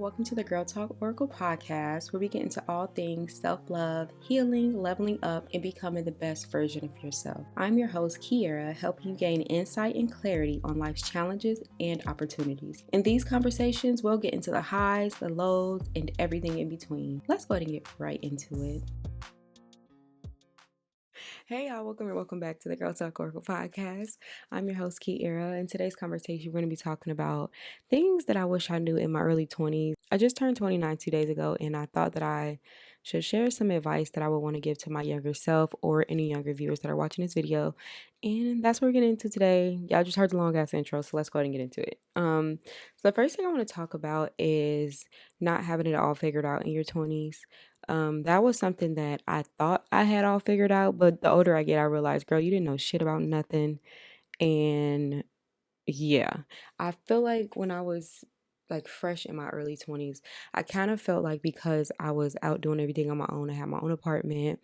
Welcome to the Girl Talk Oracle podcast, where we get into all things self-love, healing, leveling up, and becoming the best version of yourself. I'm your host, Kiera, helping you gain insight and clarity on life's challenges and opportunities. In these conversations, we'll get into the highs, the lows, and everything in between. Let's go ahead and get right into it. Hey y'all, welcome back to the Girl Talk Oracle podcast. I'm your host, Kiera. In today's conversation, we're going to be talking about things that I wish I knew in my early 20s. I just turned 29 2 days ago, and I thought that I should share some advice that I would want to give to my younger self or any younger viewers that are watching this video. And that's what we're getting into today. Y'all just heard the long ass intro, so let's go ahead and get into it. So the first thing I want to talk about is not having it all figured out in your 20s. That was something that I thought I had all figured out, but the older I get, I realize, girl, you didn't know shit about nothing. And yeah, I feel like when I was like fresh in my early 20s, I kind of felt like because I was out doing everything on my own, I had my own apartment.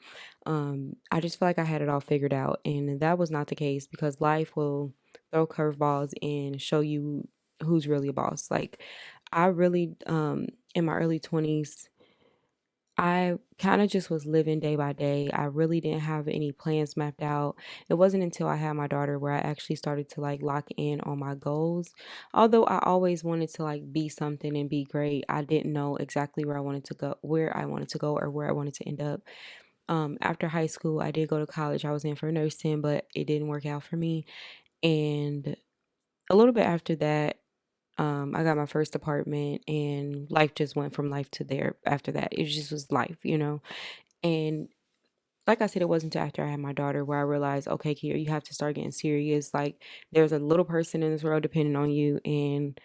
I just feel like I had it all figured out, and that was not the case because life will throw curveballs and show you who's really a boss. Like I really, in my early 20s, I kind of just was living day by day. I really didn't have any plans mapped out. It wasn't until I had my daughter where I actually started to like lock in on my goals. Although I always wanted to like be something and be great, I didn't know exactly where I wanted to go, or where I wanted to end up. After high school, I did go to college. I was in for nursing, but it didn't work out for me. And a little bit after that, I got my first apartment, and life just went from life to there after that. It just was life. And like I said, it wasn't until after I had my daughter where I realized, okay, Kiera, you have to start getting serious. Like there's a little person in this world depending on you. And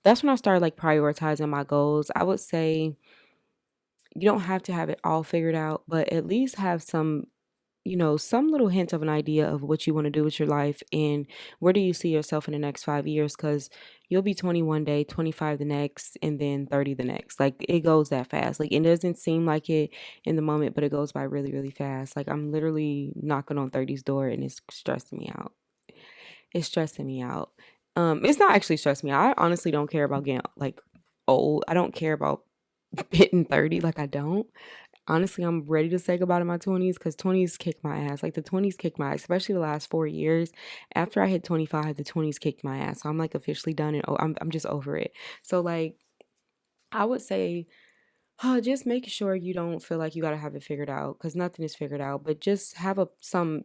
that's when I started like prioritizing my goals. I would say you don't have to have it all figured out, but at least have some little hint of an idea of what you want to do with your life and where do you see yourself in the next 5 years, because you'll be 21 day, 25 the next, and then 30 the next. Like it goes that fast. Like it doesn't seem like it in the moment, but it goes by really, really fast. Like I'm literally knocking on 30's door and it's stressing me out. It's stressing me out. It's not actually stressing me out. I honestly don't care about getting like old. I don't care about hitting 30. Like I don't. Honestly, I'm ready to say goodbye to my 20s because 20s kicked my ass. Like the 20s kicked my ass, especially the last 4 years. After I hit 25, the 20s kicked my ass. So I'm like officially done and I'm just over it. So like I would say just making sure you don't feel like you got to have it figured out because nothing is figured out, but just have some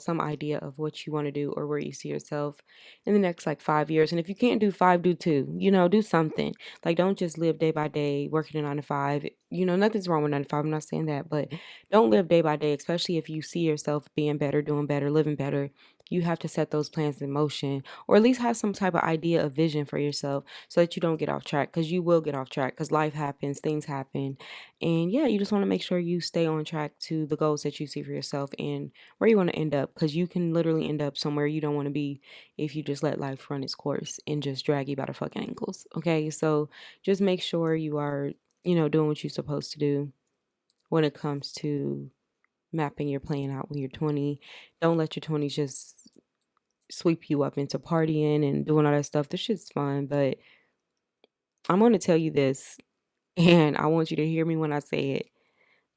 idea of what you want to do or where you see yourself in the next like 5 years. And if you can't do five, do two, do something. Like don't just live day by day working a 9 to 5. Nothing's wrong with 9 to 5. I'm not saying that, but don't live day by day, especially if you see yourself being better, doing better, living better. You have to set those plans in motion or at least have some type of idea of vision for yourself so that you don't get off track, because you will get off track because life happens, things happen. And yeah, you just want to make sure you stay on track to the goals that you see for yourself and where you want to end up, because you can literally end up somewhere you don't want to be if you just let life run its course and just drag you by the fucking ankles. Okay, so just make sure you are, doing what you're supposed to do when it comes to mapping your plan out when you're 20. Don't let your 20s just sweep you up into partying and doing all that stuff. This shit's fun, but I'm going to tell you this, and I want you to hear me when I say it.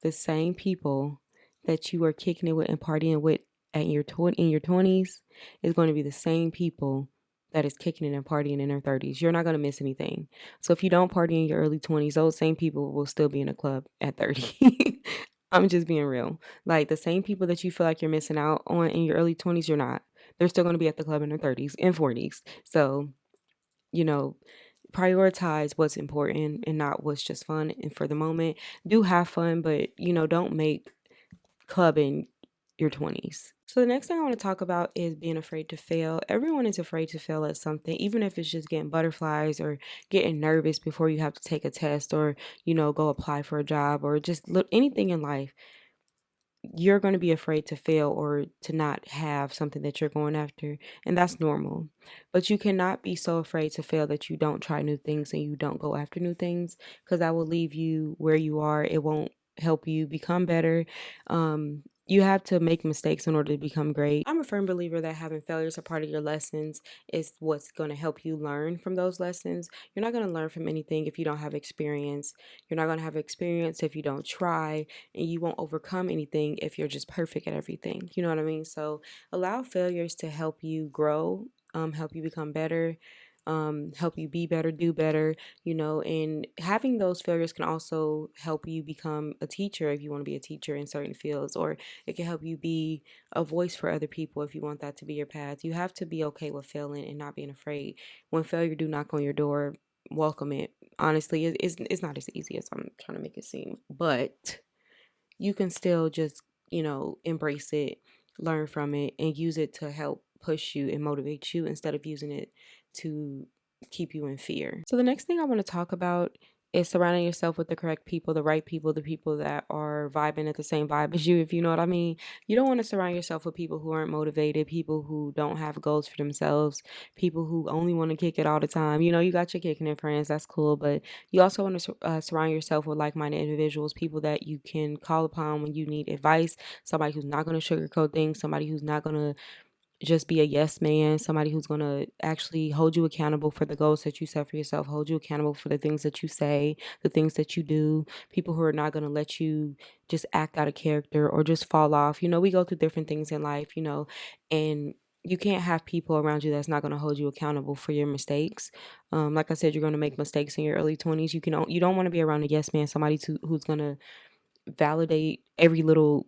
The same people that you are kicking it with and partying with in your 20s is going to be the same people that is kicking it and partying in their 30s. You're not going to miss anything. So if you don't party in your early 20s, those same people will still be in a club at 30. I'm just being real. Like the same people that you feel like you're missing out on in your early 20s, you're not. They're still going to be at the club in their 30s and 40s. So, you know, prioritize what's important and not what's just fun and for the moment. Do have fun, but don't make clubbing your 20s. So the next thing I want to talk about is being afraid to fail. Everyone is afraid to fail at something, even if it's just getting butterflies or getting nervous before you have to take a test or go apply for a job or just look anything in life. You're going to be afraid to fail or to not have something that you're going after, and that's normal. But you cannot be so afraid to fail that you don't try new things and you don't go after new things, because that will leave you where you are. It won't help you become better. you have to make mistakes in order to become great. I'm a firm believer that having failures a part of your lessons is what's going to help you learn from those lessons. You're not going to learn from anything if you don't have experience. You're not going to have experience if you don't try, and you won't overcome anything if you're just perfect at everything. You know what I mean? So allow failures to help you grow, help you become better. Help you be better, do better, and having those failures can also help you become a teacher if you want to be a teacher in certain fields, or it can help you be a voice for other people if you want that to be your path. You have to be okay with failing and not being afraid. When failure do knock on your door, welcome it. Honestly, it's not as easy as I'm trying to make it seem, but you can still just, embrace it, learn from it, and use it to help push you and motivate you instead of using it to keep you in fear. So, the next thing I want to talk about is surrounding yourself with the correct people, the right people, the people that are vibing at the same vibe as you, if you know what I mean. You don't want to surround yourself with people who aren't motivated, people who don't have goals for themselves, people who only want to kick it all the time. You got your kicking it friends, that's cool, but you also want to surround yourself with like-minded individuals, people that you can call upon when you need advice, somebody who's not going to sugarcoat things, somebody who's not going to just be a yes man, somebody who's going to actually hold you accountable for the goals that you set for yourself, hold you accountable for the things that you say, the things that you do, people who are not going to let you just act out of character or just fall off. We go through different things in life, and you can't have people around you that's not going to hold you accountable for your mistakes. Like I said, you're going to make mistakes in your early 20s. You don't want to be around a yes man, somebody who's going to validate every little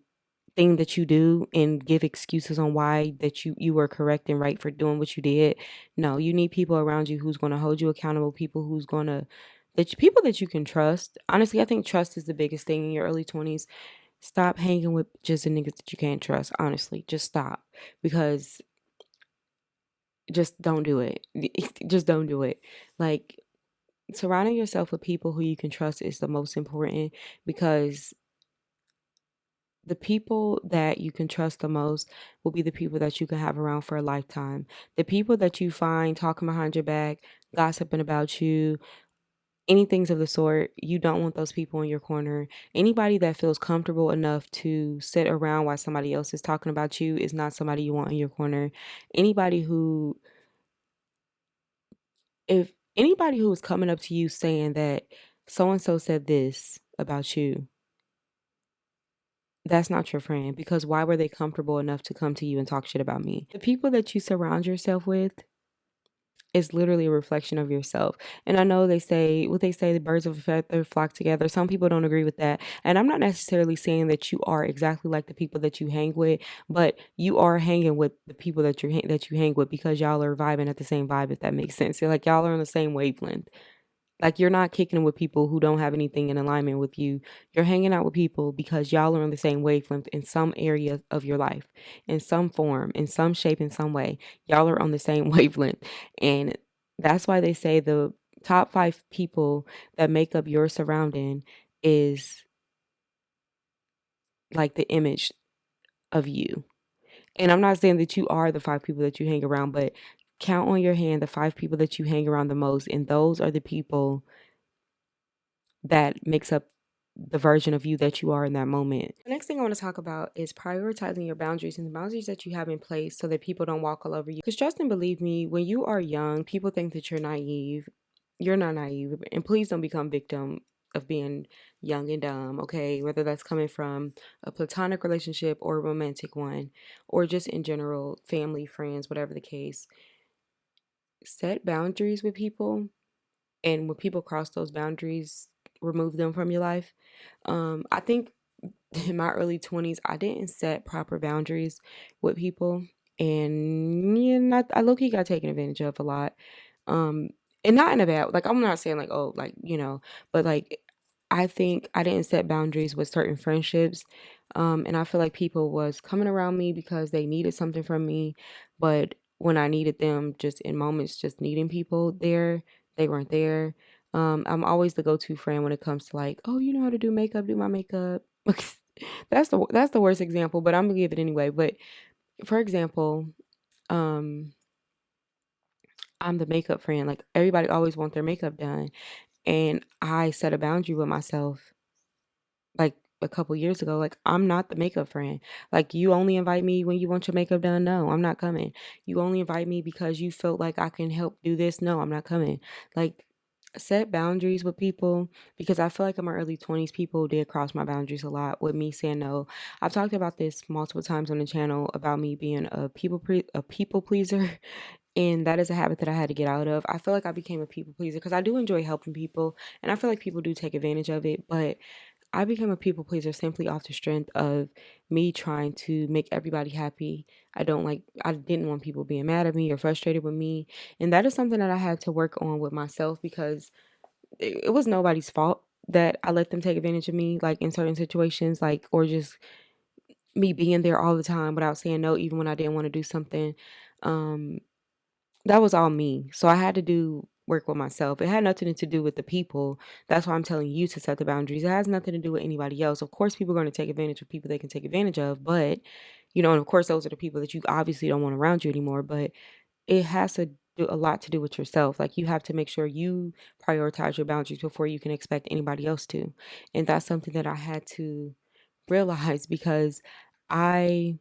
thing that you do and give excuses on why that you were correct and right for doing what you did. No, you need people around you who's going to hold you accountable, people that you can trust. Honestly, I think trust is the biggest thing in your early 20s. Stop hanging with just the niggas that you can't trust. Honestly, just stop, because just don't do it. Just don't do it. Like, surrounding yourself with people who you can trust is the most important, because the people that you can trust the most will be the people that you can have around for a lifetime. The people that you find talking behind your back, gossiping about you, anything of the sort, you don't want those people in your corner. Anybody that feels comfortable enough to sit around while somebody else is talking about you is not somebody you want in your corner. Anybody who, if anybody who is coming up to you saying that so and so said this about you, that's not your friend, because why were they comfortable enough to come to you and talk shit about me? The people that you surround yourself with is literally a reflection of yourself. And I know they say, the birds of a feather flock together. Some people don't agree with that. And I'm not necessarily saying that you are exactly like the people that you hang with, but you are hanging with the people that you hang with because y'all are vibing at the same vibe, if that makes sense. Like, y'all are on the same wavelength. Like, you're not kicking with people who don't have anything in alignment with you. You're hanging out with people because y'all are on the same wavelength in some area of your life, in some form, in some shape, in some way. Y'all are on the same wavelength. And that's why they say the top 5 people that make up your surrounding is like the image of you. And I'm not saying that you are the 5 people that you hang around, but count on your hand the 5 people that you hang around the most. And those are the people that makes up the version of you that you are in that moment. The next thing I want to talk about is prioritizing your boundaries and the boundaries that you have in place so that people don't walk all over you. Because trust and believe me, when you are young, people think that you're naive. You're not naive. And please don't become victim of being young and dumb, okay? Whether that's coming from a platonic relationship or a romantic one, or just in general, family, friends, whatever the case. Set boundaries with people, and when people cross those boundaries, remove them from your life. I think in my early 20s, I didn't set proper boundaries with people, and yeah, not I low key got taken advantage of a lot. Um, and not in a bad, like, I'm not saying like, oh, like, but like, I think I didn't set boundaries with certain friendships. And I feel like people was coming around me because they needed something from me, but when I needed them, just in moments, just needing people there, they weren't there. I'm always the go-to friend when it comes to like, oh, you know how to do makeup, do my makeup. That's the worst example, but I'm gonna give it anyway. But for example, um, I'm the makeup friend. Like, everybody always want their makeup done, and I set a boundary with myself. Like, a couple years ago, like, I'm not the makeup friend. Like, you only invite me when you want your makeup done. No, I'm not coming. You only invite me because you felt like I can help do this. No, I'm not coming. Like, set boundaries with people because I feel like in my early 20s, people did cross my boundaries a lot with me saying no. I've talked about this multiple times on the channel about me being a people pleaser, and that is a habit that I had to get out of. I feel like I became a people pleaser because I do enjoy helping people, and I feel like people do take advantage of it, but I became a people pleaser simply off the strength of me trying to make everybody happy. I didn't want people being mad at me or frustrated with me. And that is something that I had to work on with myself because it was nobody's fault that I let them take advantage of me, like in certain situations, like, or just me being there all the time without saying no, even when I didn't want to do something. Um, that was all me. So I had to do work with myself. It had nothing to do with the people. That's why I'm telling you to set the boundaries. It has nothing to do with anybody else. Of course, people are going to take advantage of people they can take advantage of, but and of course, those are the people that you obviously don't want around you anymore. But it has to do a lot to do with yourself. Like, you have to make sure you prioritize your boundaries before you can expect anybody else to. And that's something that I had to realize because I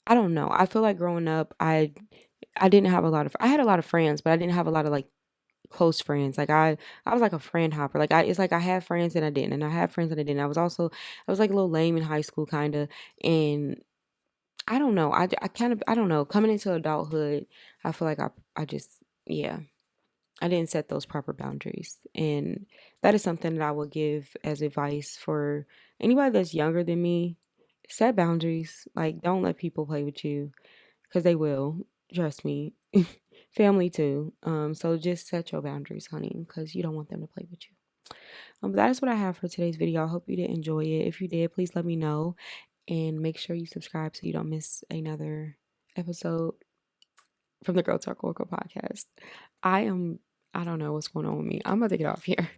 I don't know. I feel like growing up, I didn't have a lot of I had a lot of friends, but I didn't have a lot of like close friends. Like, I was like a friend hopper. Like, it's like I had friends and I didn't, and I had friends and I didn't. I was like a little lame in high school kind of, and I don't know. I kind of I don't know. Coming into adulthood, I feel like I just yeah. I didn't set those proper boundaries. And that is something that I would give as advice for anybody that's younger than me. Set boundaries. Like, don't let people play with you because they will. Trust me. Family too. So just set your boundaries, honey, because you don't want them to play with you. But that is what I have for today's video. I hope you did enjoy it. If you did, please let me know and make sure you subscribe so you don't miss another episode from the Girl Talk Oracle podcast. I don't know what's going on with me. I'm about to get off here.